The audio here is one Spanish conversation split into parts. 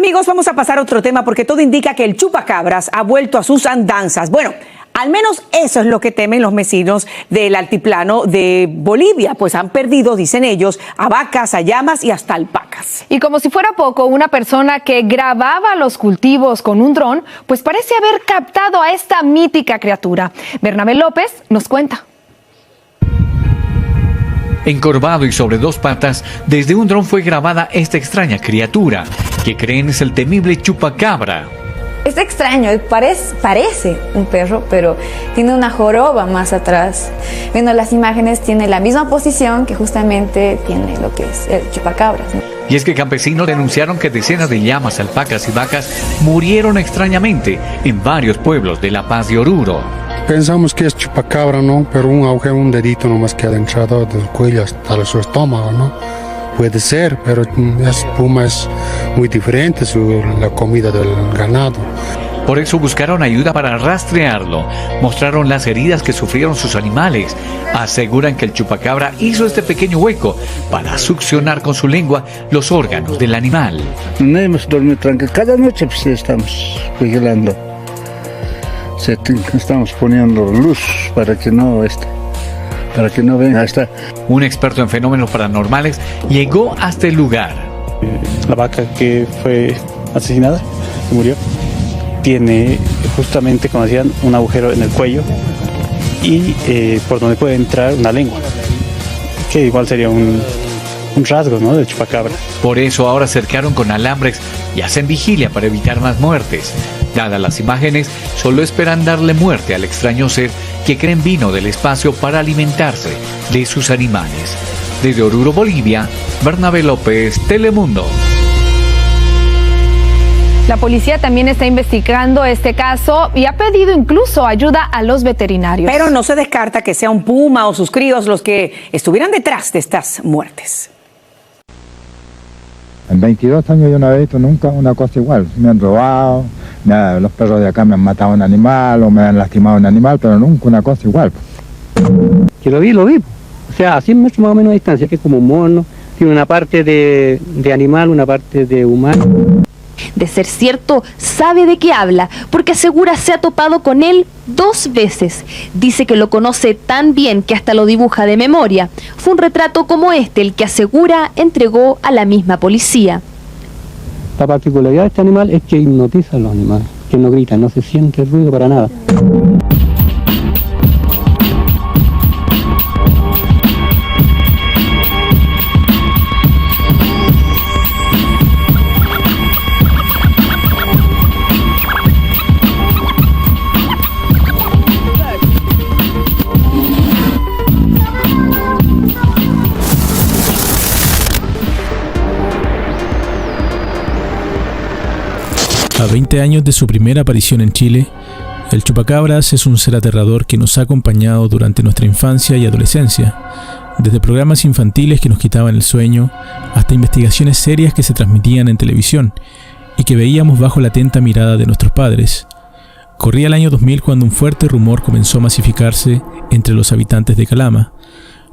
Amigos, vamos a pasar a otro tema porque todo indica que el chupacabras ha vuelto a sus andanzas. Bueno, al menos eso es lo que temen los vecinos del altiplano de Bolivia, pues han perdido, dicen ellos, a vacas, a llamas y hasta alpacas. Y como si fuera poco, una persona que grababa los cultivos con un dron, pues parece haber captado a esta mítica criatura. Bernabé López nos cuenta. Encorvado y sobre dos patas, desde un dron fue grabada esta extraña criatura, que creen es el temible chupacabra. Es extraño, parece un perro, pero tiene una joroba más atrás. Viendo las imágenes, tiene la misma posición que justamente tiene lo que es el chupacabras, ¿no? Y es que campesinos denunciaron que decenas de llamas, alpacas y vacas murieron extrañamente en varios pueblos de La Paz de Oruro. Pensamos que es chupacabra, ¿no? Pero un agujero, un dedito nomás que ha entrado del cuello hasta su estómago, ¿no? Puede ser, pero esa puma es muy diferente, la comida del ganado. Por eso buscaron ayuda para rastrearlo. Mostraron las heridas que sufrieron sus animales. Aseguran que el chupacabra hizo este pequeño hueco para succionar con su lengua los órganos del animal. No hemos dormido tranquilo. Cada noche pues, estamos vigilando. Estamos poniendo luz para que no venga. Está. Un experto en fenómenos paranormales llegó hasta el lugar. La vaca que fue asesinada, que murió, tiene justamente, como decían, un agujero en el cuello y por donde puede entrar una lengua, que igual sería un rasgo, ¿no?, del chupacabra. Por eso ahora cercaron con alambres y hacen vigilia para evitar más muertes. Dadas las imágenes, solo esperan darle muerte al extraño ser que creen vino del espacio para alimentarse de sus animales. Desde Oruro, Bolivia, Bernabé López, Telemundo. La policía también está investigando este caso y ha pedido incluso ayuda a los veterinarios. Pero no se descarta que sea un puma o sus críos los que estuvieran detrás de estas muertes. En 22 años yo no he visto nunca una cosa igual. Me han robado, los perros de acá me han matado a un animal o me han lastimado a un animal, pero nunca una cosa igual. Que lo vi. O sea, a 100 metros más o menos de distancia, que es como un mono, tiene una parte de animal, una parte de humano. De ser cierto, sabe de qué habla, porque asegura se ha topado con él 2 veces. Dice que lo conoce tan bien que hasta lo dibuja de memoria. Fue un retrato como este el que asegura entregó a la misma policía. La particularidad de este animal es que hipnotiza a los animales, que no gritan, no se siente ruido para nada. A 20 años de su primera aparición en Chile, el chupacabras es un ser aterrador que nos ha acompañado durante nuestra infancia y adolescencia, desde programas infantiles que nos quitaban el sueño hasta investigaciones serias que se transmitían en televisión y que veíamos bajo la atenta mirada de nuestros padres. Corría el año 2000 cuando un fuerte rumor comenzó a masificarse entre los habitantes de Calama,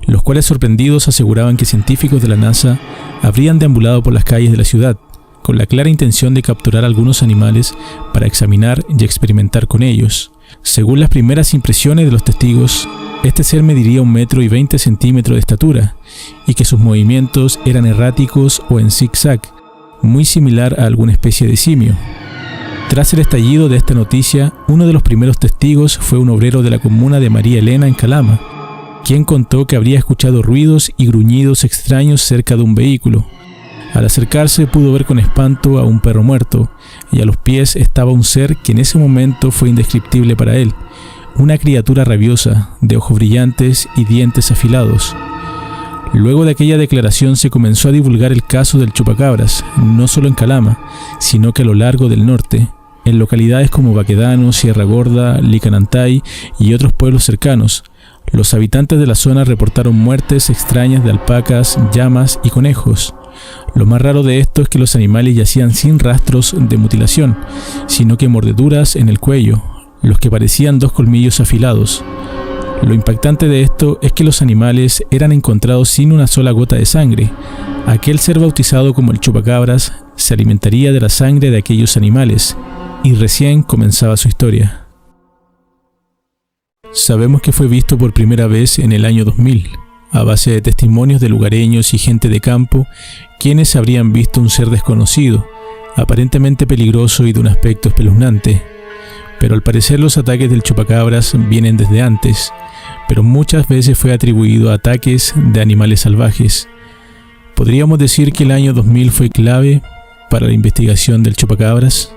los cuales sorprendidos aseguraban que científicos de la NASA habrían deambulado por las calles de la ciudad con la clara intención de capturar algunos animales para examinar y experimentar con ellos. Según las primeras impresiones de los testigos, este ser mediría 1,20 m de estatura y que sus movimientos eran erráticos o en zigzag, muy similar a alguna especie de simio. Tras el estallido de esta noticia, uno de los primeros testigos fue un obrero de la comuna de María Elena en Calama, quien contó que habría escuchado ruidos y gruñidos extraños cerca de un vehículo. Al acercarse pudo ver con espanto a un perro muerto, y a los pies estaba un ser que en ese momento fue indescriptible para él, una criatura rabiosa, de ojos brillantes y dientes afilados. Luego de aquella declaración se comenzó a divulgar el caso del chupacabras, no solo en Calama, sino que a lo largo del norte, en localidades como Baquedano, Sierra Gorda, Licanantay y otros pueblos cercanos. Los habitantes de la zona reportaron muertes extrañas de alpacas, llamas y conejos. Lo más raro de esto es que los animales yacían sin rastros de mutilación, sino que mordeduras en el cuello, los que parecían 2 colmillos afilados. Lo impactante de esto es que los animales eran encontrados sin una sola gota de sangre. Aquel ser bautizado como el chupacabras se alimentaría de la sangre de aquellos animales, y recién comenzaba su historia. Sabemos que fue visto por primera vez en el año 2000, a base de testimonios de lugareños y gente de campo, quienes habrían visto un ser desconocido, aparentemente peligroso y de un aspecto espeluznante. Pero al parecer los ataques del chupacabras vienen desde antes, pero muchas veces fue atribuido a ataques de animales salvajes. ¿Podríamos decir que el año 2000 fue clave para la investigación del chupacabras?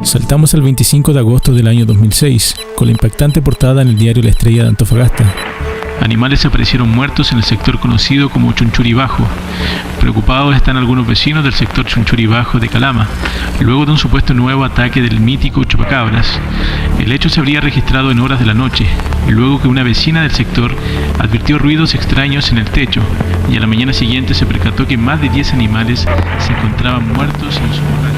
Saltamos al 25 de agosto del año 2006, con la impactante portada en el diario La Estrella de Antofagasta. Animales aparecieron muertos en el sector conocido como Chunchuribajo. Preocupados están algunos vecinos del sector Chunchuribajo de Calama, luego de un supuesto nuevo ataque del mítico chupacabras. El hecho se habría registrado en horas de la noche, luego que una vecina del sector advirtió ruidos extraños en el techo, y a la mañana siguiente se percató que más de 10 animales se encontraban muertos en su corral.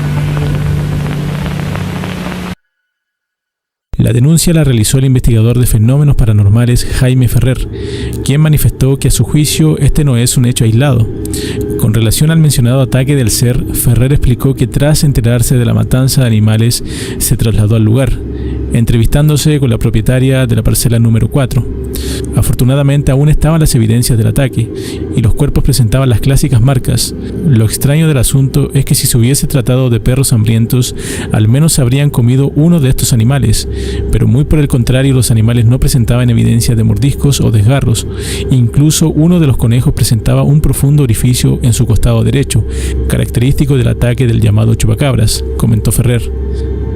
La denuncia la realizó el investigador de fenómenos paranormales Jaime Ferrer, quien manifestó que a su juicio este no es un hecho aislado. Con relación al mencionado ataque del ser, Ferrer explicó que tras enterarse de la matanza de animales se trasladó al lugar, entrevistándose con la propietaria de la parcela número 4. Afortunadamente aún estaban las evidencias del ataque y los cuerpos presentaban las clásicas marcas. Lo extraño del asunto es que si se hubiese tratado de perros hambrientos, al menos se habrían comido uno de estos animales, pero muy por el contrario, los animales no presentaban evidencia de mordiscos o desgarros. Incluso uno de los conejos presentaba un profundo orificio en su costado derecho, característico del ataque del llamado chupacabras, comentó Ferrer.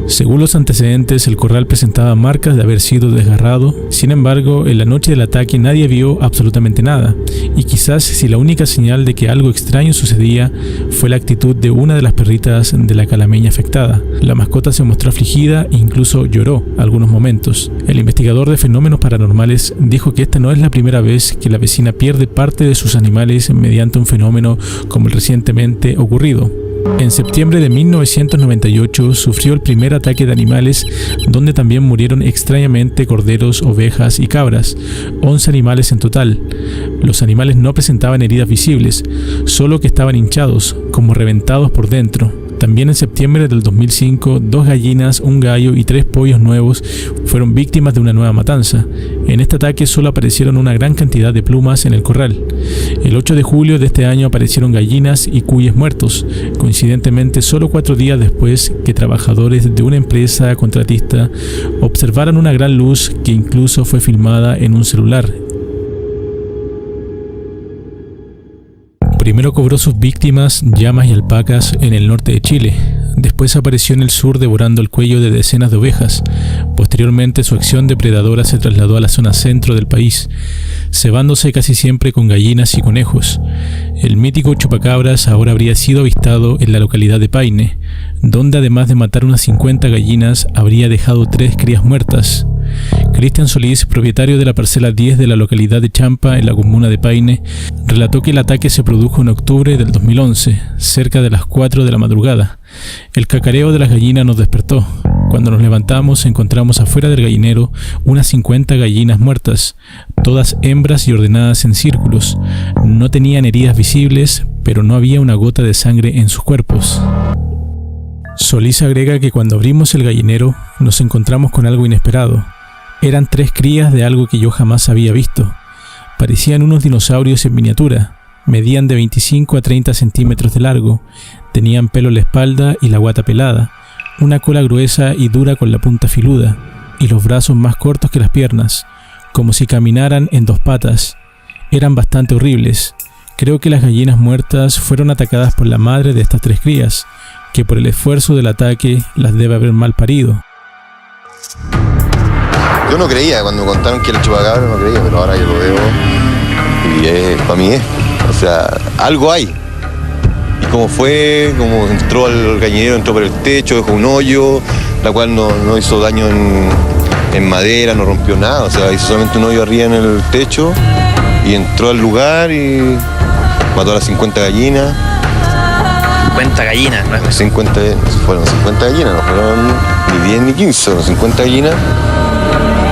Según los antecedentes, el corral presentaba marcas de haber sido desgarrado. Sin embargo, en la noche del ataque nadie vio absolutamente nada, y quizás si la única señal de que algo extraño sucedía fue la actitud de una de las perritas de la calameña afectada. La mascota se mostró afligida e incluso lloró algunos momentos. El investigador de fenómenos paranormales dijo que esta no es la primera vez que la vecina pierde parte de sus animales mediante un fenómeno como el recientemente ocurrido. En septiembre de 1998 sufrió el primer ataque de animales, donde también murieron extrañamente corderos, ovejas y cabras, 11 animales en total. Los animales no presentaban heridas visibles, solo que estaban hinchados, como reventados por dentro. También en septiembre del 2005, 2 gallinas, un gallo y 3 pollos nuevos fueron víctimas de una nueva matanza. En este ataque solo aparecieron una gran cantidad de plumas en el corral. El 8 de julio de este año aparecieron gallinas y cuyes muertos, coincidentemente solo 4 días después que trabajadores de una empresa contratista observaron una gran luz que incluso fue filmada en un celular. Primero cobró sus víctimas, llamas y alpacas, en el norte de Chile. Después apareció en el sur devorando el cuello de decenas de ovejas. Posteriormente su acción depredadora se trasladó a la zona centro del país, cebándose casi siempre con gallinas y conejos. El mítico chupacabras ahora habría sido avistado en la localidad de Paine, donde además de matar unas 50 gallinas, habría dejado 3 crías muertas. Cristian Solís, propietario de la parcela 10 de la localidad de Champa, en la comuna de Paine, relató que el ataque se produjo en octubre del 2011, cerca de las 4 de la madrugada. El cacareo de las gallinas nos despertó. Cuando nos levantamos, encontramos afuera del gallinero unas 50 gallinas muertas, todas hembras y ordenadas en círculos. No tenían heridas visibles, pero no había una gota de sangre en sus cuerpos. Solís agrega que cuando abrimos el gallinero, nos encontramos con algo inesperado. Eran 3 crías de algo que yo jamás había visto. Parecían unos dinosaurios en miniatura. Medían de 25 a 30 centímetros de largo. Tenían pelo en la espalda y la guata pelada, una cola gruesa y dura con la punta filuda, y los brazos más cortos que las piernas, como si caminaran en 2 patas. Eran bastante horribles. Creo que las gallinas muertas fueron atacadas por la madre de estas 3 crías, que por el esfuerzo del ataque las debe haber mal parido. Yo no creía, cuando me contaron que era el chupacabras no creía, pero ahora yo lo veo y para mí es, o sea, algo hay. Y como fue, como entró al gallinero, entró por el techo, dejó un hoyo, la cual no hizo daño en madera, no rompió nada, o sea, hizo solamente un hoyo arriba en el techo y entró al lugar y mató a las 50 gallinas. 50 gallinas, ¿no? 50, fueron 50 gallinas, no fueron ni 10 ni 15, fueron 50 gallinas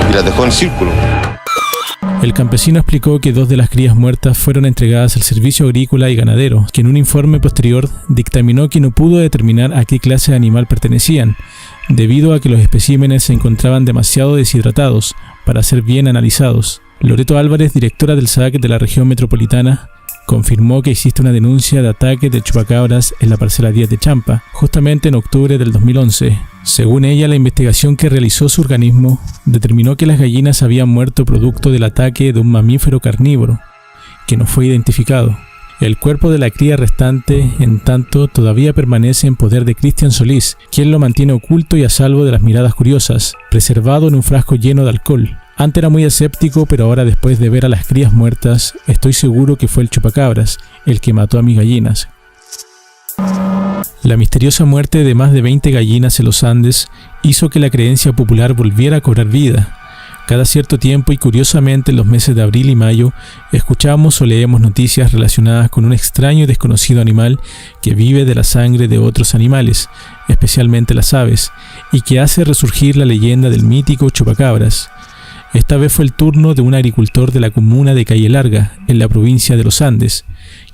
y las dejó en círculo. El campesino explicó que 2 de las crías muertas fueron entregadas al Servicio Agrícola y Ganadero, que en un informe posterior dictaminó que no pudo determinar a qué clase de animal pertenecían, debido a que los especímenes se encontraban demasiado deshidratados para ser bien analizados. Loreto Álvarez, directora del SAC de la región metropolitana, confirmó que existe una denuncia de ataque de chupacabras en la parcela 10 de Champa, justamente en octubre del 2011. Según ella, la investigación que realizó su organismo determinó que las gallinas habían muerto producto del ataque de un mamífero carnívoro, que no fue identificado. El cuerpo de la cría restante, en tanto, todavía permanece en poder de Cristian Solís, quien lo mantiene oculto y a salvo de las miradas curiosas, preservado en un frasco lleno de alcohol. Antes era muy escéptico, pero ahora, después de ver a las crías muertas, estoy seguro que fue el chupacabras el que mató a mis gallinas. La misteriosa muerte de más de 20 gallinas en los Andes hizo que la creencia popular volviera a cobrar vida. Cada cierto tiempo y curiosamente en los meses de abril y mayo, escuchamos o leemos noticias relacionadas con un extraño y desconocido animal que vive de la sangre de otros animales, especialmente las aves, y que hace resurgir la leyenda del mítico chupacabras. Esta vez fue el turno de un agricultor de la comuna de Calle Larga, en la provincia de los Andes,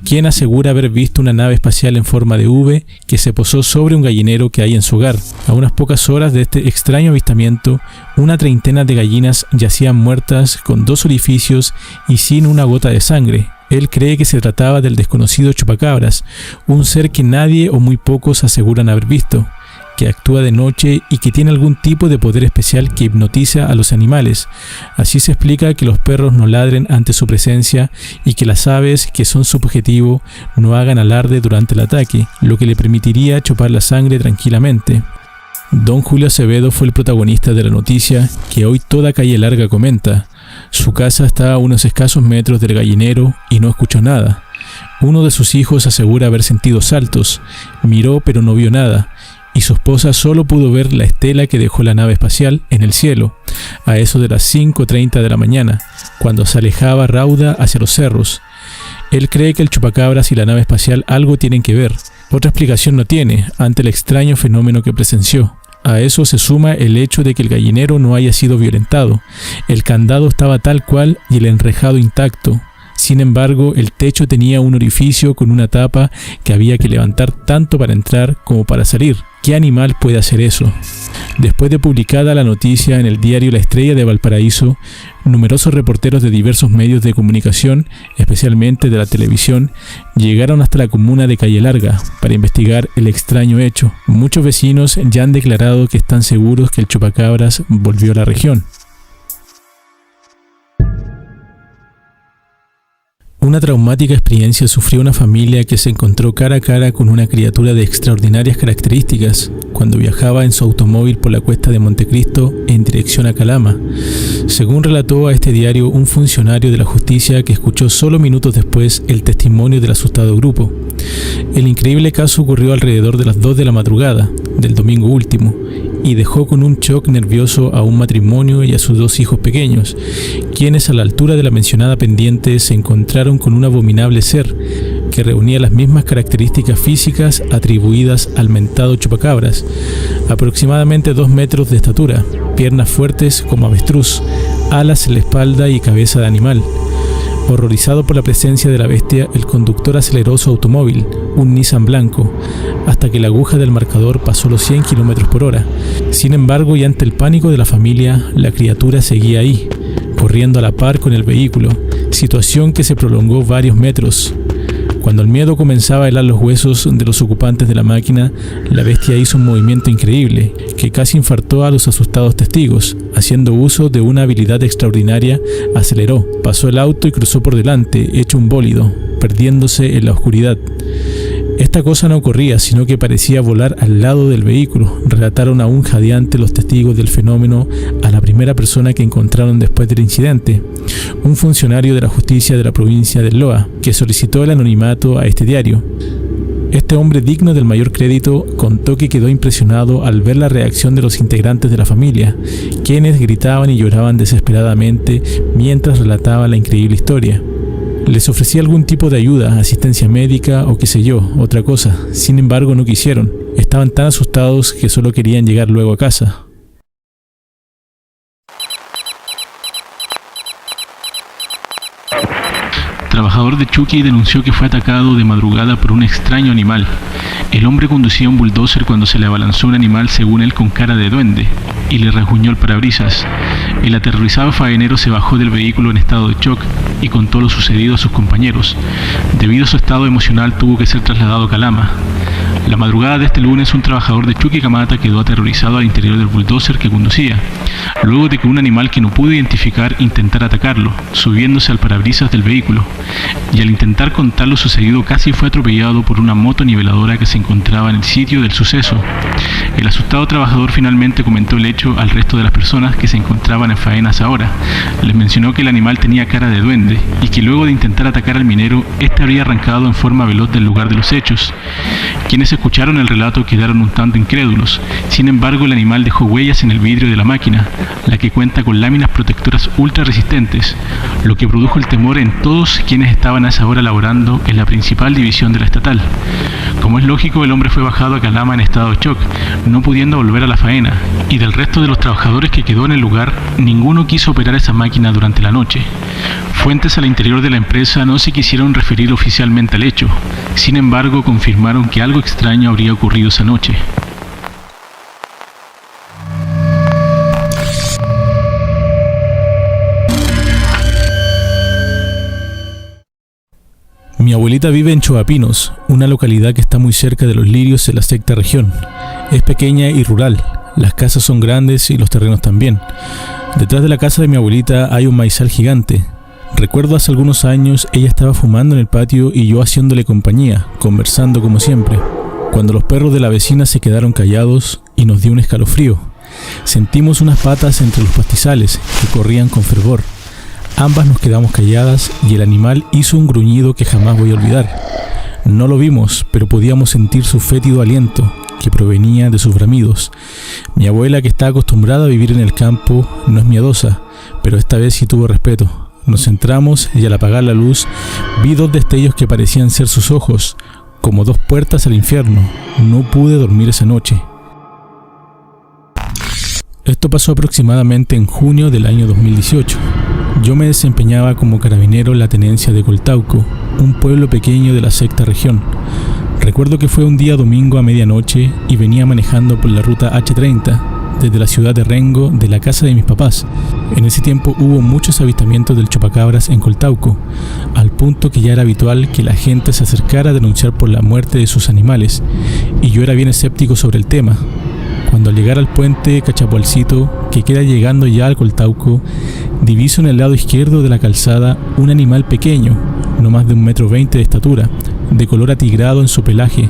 quien asegura haber visto una nave espacial en forma de V que se posó sobre un gallinero que hay en su hogar. A unas pocas horas de este extraño avistamiento, una treintena de gallinas yacían muertas con 2 orificios y sin una gota de sangre. Él cree que se trataba del desconocido chupacabras, un ser que nadie o muy pocos aseguran haber visto, que actúa de noche y que tiene algún tipo de poder especial que hipnotiza a los animales. Así se explica que los perros no ladren ante su presencia y que las aves, que son su objetivo, no hagan alarde durante el ataque, lo que le permitiría chupar la sangre tranquilamente. Don Julio Acevedo fue el protagonista de la noticia que hoy toda Calle Larga comenta. Su casa está a unos escasos metros del gallinero y no escuchó nada. Uno de sus hijos asegura haber sentido saltos, miró pero no vio nada, y su esposa solo pudo ver la estela que dejó la nave espacial en el cielo, a eso de las 5:30 de la mañana, cuando se alejaba rauda hacia los cerros. Él cree que el chupacabras y la nave espacial algo tienen que ver. Otra explicación no tiene, ante el extraño fenómeno que presenció. A eso se suma el hecho de que el gallinero no haya sido violentado. El candado estaba tal cual y el enrejado intacto. Sin embargo, el techo tenía un orificio con una tapa que había que levantar tanto para entrar como para salir. ¿Qué animal puede hacer eso? Después de publicada la noticia en el diario La Estrella de Valparaíso, numerosos reporteros de diversos medios de comunicación, especialmente de la televisión, llegaron hasta la comuna de Calle Larga para investigar el extraño hecho. Muchos vecinos ya han declarado que están seguros que el chupacabras volvió a la región. Una traumática experiencia sufrió una familia que se encontró cara a cara con una criatura de extraordinarias características cuando viajaba en su automóvil por la cuesta de Montecristo en dirección a Calama. Según relató a este diario un funcionario de la justicia que escuchó solo minutos después el testimonio del asustado grupo. El increíble caso ocurrió alrededor de las 2 de la madrugada del domingo último y dejó con un shock nervioso a un matrimonio y a sus 2 hijos pequeños, quienes a la altura de la mencionada pendiente se encontraron con un abominable ser que reunía las mismas características físicas atribuidas al mentado chupacabras, aproximadamente 2 metros de estatura, piernas fuertes como avestruz, alas en la espalda y cabeza de animal. Horrorizado por la presencia de la bestia, el conductor aceleró su automóvil, un Nissan blanco, hasta que la aguja del marcador pasó los 100 km por hora. Sin embargo, y ante el pánico de la familia, la criatura seguía ahí, corriendo a la par con el vehículo, situación que se prolongó varios metros. Cuando el miedo comenzaba a helar los huesos de los ocupantes de la máquina, la bestia hizo un movimiento increíble que casi infartó a los asustados testigos. Haciendo uso de una habilidad extraordinaria, aceleró, pasó el auto y cruzó por delante, hecho un bólido, perdiéndose en la oscuridad. Esta cosa no corría, sino que parecía volar al lado del vehículo, relataron aún jadeante los testigos del fenómeno a la primera persona que encontraron después del incidente, un funcionario de la justicia de la provincia de Loa, que solicitó el anonimato a este diario. Este hombre, digno del mayor crédito, contó que quedó impresionado al ver la reacción de los integrantes de la familia, quienes gritaban y lloraban desesperadamente mientras relataba la increíble historia. Les ofrecía algún tipo de ayuda, asistencia médica o qué sé yo, otra cosa. Sin embargo, no quisieron. Estaban tan asustados que solo querían llegar luego a casa. trabajador de Chuqui denunció que fue atacado de madrugada por un extraño animal. El hombre conducía un bulldozer cuando se le abalanzó un animal, según él, con cara de duende, y le rasguñó el parabrisas. El aterrorizado faenero se bajó del vehículo en estado de shock y contó lo sucedido a sus compañeros. Debido a su estado emocional, tuvo que ser trasladado a Calama. La madrugada de este lunes, un trabajador de Chuquicamata quedó aterrorizado al interior del bulldozer que conducía, luego de que un animal que no pudo identificar intentara atacarlo, subiéndose al parabrisas del vehículo, y al intentar contar lo sucedido casi fue atropellado por una moto niveladora que se encontraba en el sitio del suceso. El asustado trabajador finalmente comentó el hecho al resto de las personas que se encontraban en faenas ahora. Les mencionó que el animal tenía cara de duende y que luego de intentar atacar al minero, este habría arrancado en forma veloz del lugar de los hechos. Quienes escucharon el relato quedaron un tanto incrédulos. Sin embargo, el animal dejó huellas en el vidrio de la máquina, la que cuenta con láminas protectoras ultra resistentes, lo que produjo el temor en todos quienes estaban a esa hora laborando en la principal división de la estatal. Como es lógico, el hombre fue bajado a Calama en estado de shock, no pudiendo volver a la faena, y del resto de los trabajadores que quedó en el lugar, ninguno quiso operar esa máquina durante la noche. Fuentes al interior de la empresa no se quisieron referir oficialmente al hecho. Sin embargo, confirmaron que algo extraño habría ocurrido esa noche. Mi abuelita vive en Choapinos, una localidad que está muy cerca de Los Lirios en la sexta región. Es pequeña y rural, las casas son grandes y los terrenos también. Detrás de la casa de mi abuelita hay un maizal gigante. Recuerdo hace algunos años ella estaba fumando en el patio y yo haciéndole compañía, conversando como siempre, cuando los perros de la vecina se quedaron callados y nos dio un escalofrío. Sentimos unas patas entre los pastizales que corrían con fervor. Ambas nos quedamos calladas y el animal hizo un gruñido que jamás voy a olvidar. No lo vimos, pero podíamos sentir su fétido aliento que provenía de sus bramidos. Mi abuela, que está acostumbrada a vivir en el campo, no es miedosa, pero esta vez sí tuvo respeto. Nos centramos y al apagar la luz vi dos destellos que parecían ser sus ojos, como dos puertas al infierno. No pude dormir esa noche. Esto pasó aproximadamente en junio del año 2018. Yo me desempeñaba como carabinero en la tenencia de Coltauco, un pueblo pequeño de la sexta región. Recuerdo que fue un día domingo a medianoche y venía manejando por la ruta H30 desde la ciudad de Rengo, de la casa de mis papás. En ese tiempo hubo muchos avistamientos del chupacabras en Coltauco, al punto que ya era habitual que la gente se acercara a denunciar por la muerte de sus animales, y yo era bien escéptico sobre el tema. Cuando al llegar al puente Cachapualcito, que queda llegando ya al Coltauco, diviso en el lado izquierdo de la calzada un animal pequeño, no más de 1,20 m de estatura, de color atigrado en su pelaje,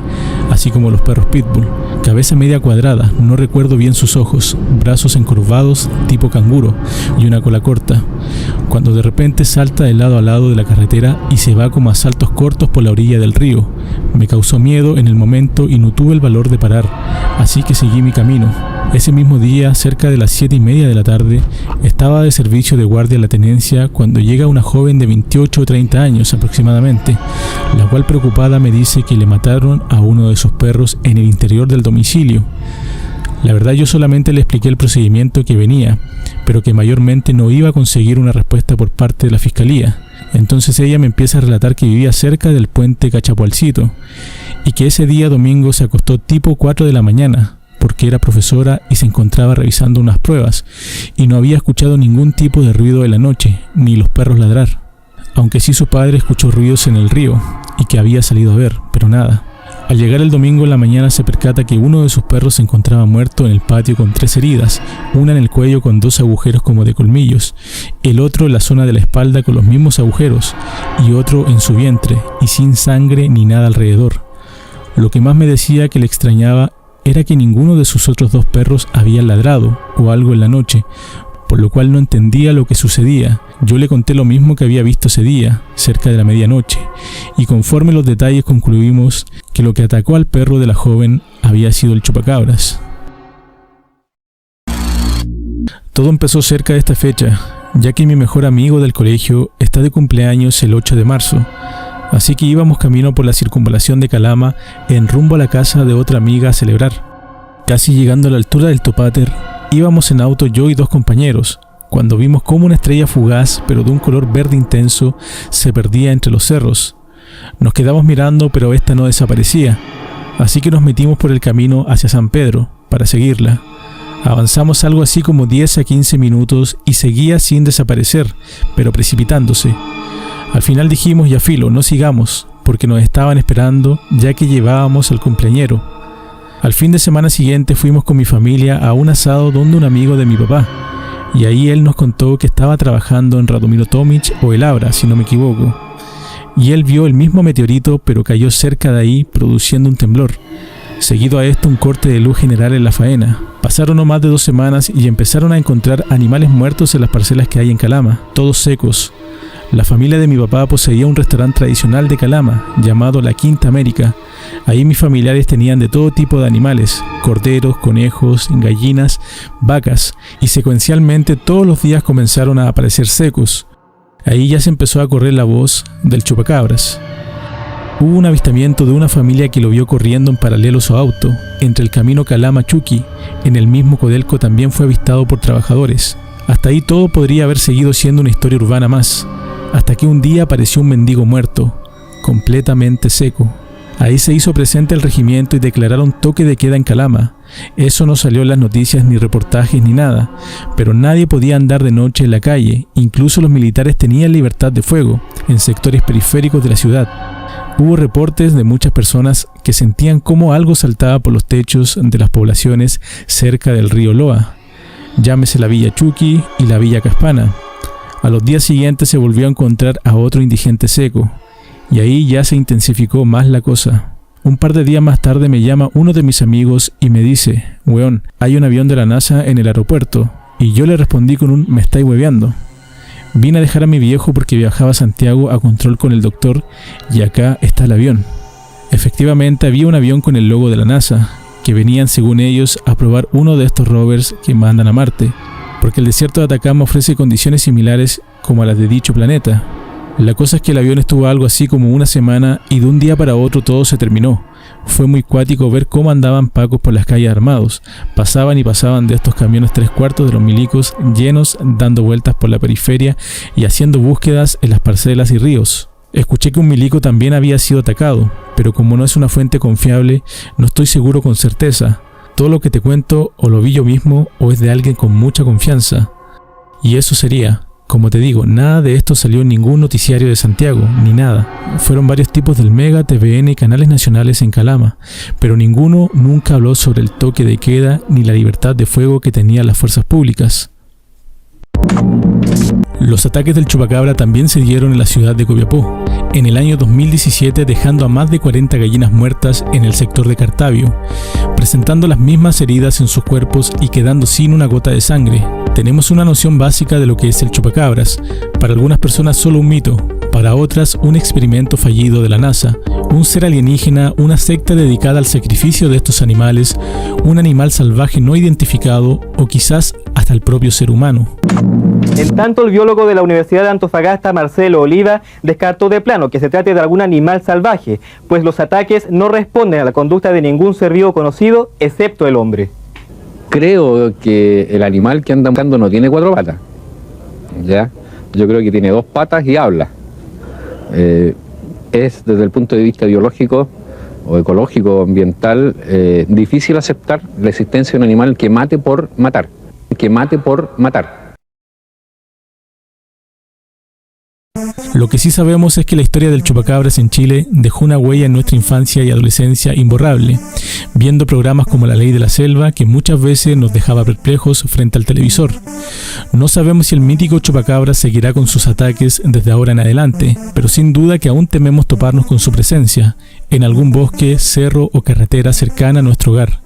así como los perros pitbull, cabeza media cuadrada, no recuerdo bien sus ojos, brazos encorvados tipo canguro y una cola corta, cuando de repente salta de lado a lado de la carretera y se va como a saltos cortos por la orilla del río. Me causó miedo en el momento y no tuve el valor de parar, así que seguí mi camino. Ese mismo día, cerca de las 7:30 de la tarde, estaba de servicio de guardia en la tenencia cuando llega una joven de 28 o 30 años aproximadamente, la cual preocupada me dice que le mataron a uno de sus perros en el interior del domicilio. La verdad, yo solamente le expliqué el procedimiento que venía, pero que mayormente no iba a conseguir una respuesta por parte de la fiscalía. Entonces ella me empieza a relatar que vivía cerca del puente Cachapualcito y que ese día domingo se acostó tipo 4 de la mañana porque era profesora y se encontraba revisando unas pruebas y no había escuchado ningún tipo de ruido de la noche, ni los perros ladrar, aunque sí su padre escuchó ruidos en el río y que había salido a ver, pero nada. Al llegar el domingo en la mañana se percata que uno de sus perros se encontraba muerto en el patio con 3 heridas, una en el cuello con 2 agujeros como de colmillos, el otro en la zona de la espalda con los mismos agujeros y otro en su vientre y sin sangre ni nada alrededor. Lo que más me decía que le extrañaba era que ninguno de sus otros 2 perros había ladrado o algo en la noche, por lo cual no entendía lo que sucedía. Yo le conté lo mismo que había visto ese día, cerca de la medianoche, y conforme los detalles concluimos que lo que atacó al perro de la joven había sido el chupacabras. Todo empezó cerca de esta fecha, ya que mi mejor amigo del colegio está de cumpleaños el 8 de marzo, así que íbamos camino por la circunvalación de Calama en rumbo a la casa de otra amiga a celebrar. Casi llegando a la altura del Topáter, íbamos en auto yo y 2 compañeros, cuando vimos cómo una estrella fugaz, pero de un color verde intenso, se perdía entre los cerros. Nos quedamos mirando, pero esta no desaparecía, así que nos metimos por el camino hacia San Pedro para seguirla. Avanzamos algo así como 10 a 15 minutos y seguía sin desaparecer, pero precipitándose. Al final dijimos, ya filo, no sigamos, porque nos estaban esperando ya que llevábamos al cumpleañero. Al fin de semana siguiente fuimos con mi familia a un asado donde un amigo de mi papá, y ahí él nos contó que estaba trabajando en Radomiro Tomic o El Abra, si no me equivoco. Y él vio el mismo meteorito, pero cayó cerca de ahí, produciendo un temblor. Seguido a esto, un corte de luz general en la faena. Pasaron no más de 2 semanas y empezaron a encontrar animales muertos en las parcelas que hay en Calama, todos secos. La familia de mi papá poseía un restaurante tradicional de Calama, llamado La Quinta América. Ahí mis familiares tenían de todo tipo de animales, corderos, conejos, gallinas, vacas, y secuencialmente todos los días comenzaron a aparecer secos. Ahí ya se empezó a correr la voz del chupacabras. Hubo un avistamiento de una familia que lo vio corriendo en paralelo a su auto, entre el camino Calama-Chuqui. En el mismo Codelco también fue avistado por trabajadores. Hasta ahí todo podría haber seguido siendo una historia urbana más, hasta que un día apareció un mendigo muerto, completamente seco. Ahí se hizo presente el regimiento y declararon toque de queda en Calama. Eso no salió en las noticias ni reportajes ni nada, pero nadie podía andar de noche en la calle, incluso los militares tenían libertad de fuego en sectores periféricos de la ciudad. Hubo reportes de muchas personas que sentían como algo saltaba por los techos de las poblaciones cerca del río Loa, llámese la Villa Chuqui y la Villa Caspana. A los días siguientes se volvió a encontrar a otro indigente seco, y ahí ya se intensificó más la cosa. Un par de días más tarde me llama uno de mis amigos y me dice, weón, hay un avión de la NASA en el aeropuerto, y yo le respondí con un me estáis hueveando. Vine a dejar a mi viejo porque viajaba a Santiago a control con el doctor y acá está el avión. Efectivamente había un avión con el logo de la NASA, que venían según ellos a probar uno de estos rovers que mandan a Marte, porque el desierto de Atacama ofrece condiciones similares como a las de dicho planeta. La cosa es que el avión estuvo algo así como una semana y de un día para otro todo se terminó. Fue muy cuático ver cómo andaban pacos por las calles armados. Pasaban y pasaban de estos camiones 3/4 de los milicos llenos, dando vueltas por la periferia y haciendo búsquedas en las parcelas y ríos. Escuché que un milico también había sido atacado, pero como no es una fuente confiable, no estoy seguro con certeza. Todo lo que te cuento o lo vi yo mismo o es de alguien con mucha confianza. Y eso sería, como te digo, nada de esto salió en ningún noticiario de Santiago, ni nada. Fueron varios tipos del Mega, TVN y canales nacionales en Calama, pero ninguno nunca habló sobre el toque de queda ni la libertad de fuego que tenían las fuerzas públicas. Los ataques del chupacabra también se dieron en la ciudad de Copiapó, en el año 2017, dejando a más de 40 gallinas muertas en el sector de Cartavio, presentando las mismas heridas en sus cuerpos y quedando sin una gota de sangre. Tenemos una noción básica de lo que es el chupacabras, para algunas personas solo un mito, para otras un experimento fallido de la NASA, un ser alienígena, una secta dedicada al sacrificio de estos animales, un animal salvaje no identificado o quizás hasta el propio ser humano. En tanto, el biólogo de la Universidad de Antofagasta, Marcelo Oliva, descartó de plano que se trate de algún animal salvaje, pues los ataques no responden a la conducta de ningún ser vivo conocido, excepto el hombre. Creo que el animal que anda buscando no tiene 4 patas, ¿ya? Yo creo que tiene 2 patas y habla. Es desde el punto de vista biológico o ecológico, ambiental, difícil aceptar la existencia de un animal que mate por matar, Lo que sí sabemos es que la historia del chupacabras en Chile dejó una huella en nuestra infancia y adolescencia imborrable, viendo programas como La Ley de la Selva, que muchas veces nos dejaba perplejos frente al televisor. No sabemos si el mítico chupacabras seguirá con sus ataques desde ahora en adelante, pero sin duda que aún tememos toparnos con su presencia en algún bosque, cerro o carretera cercana a nuestro hogar.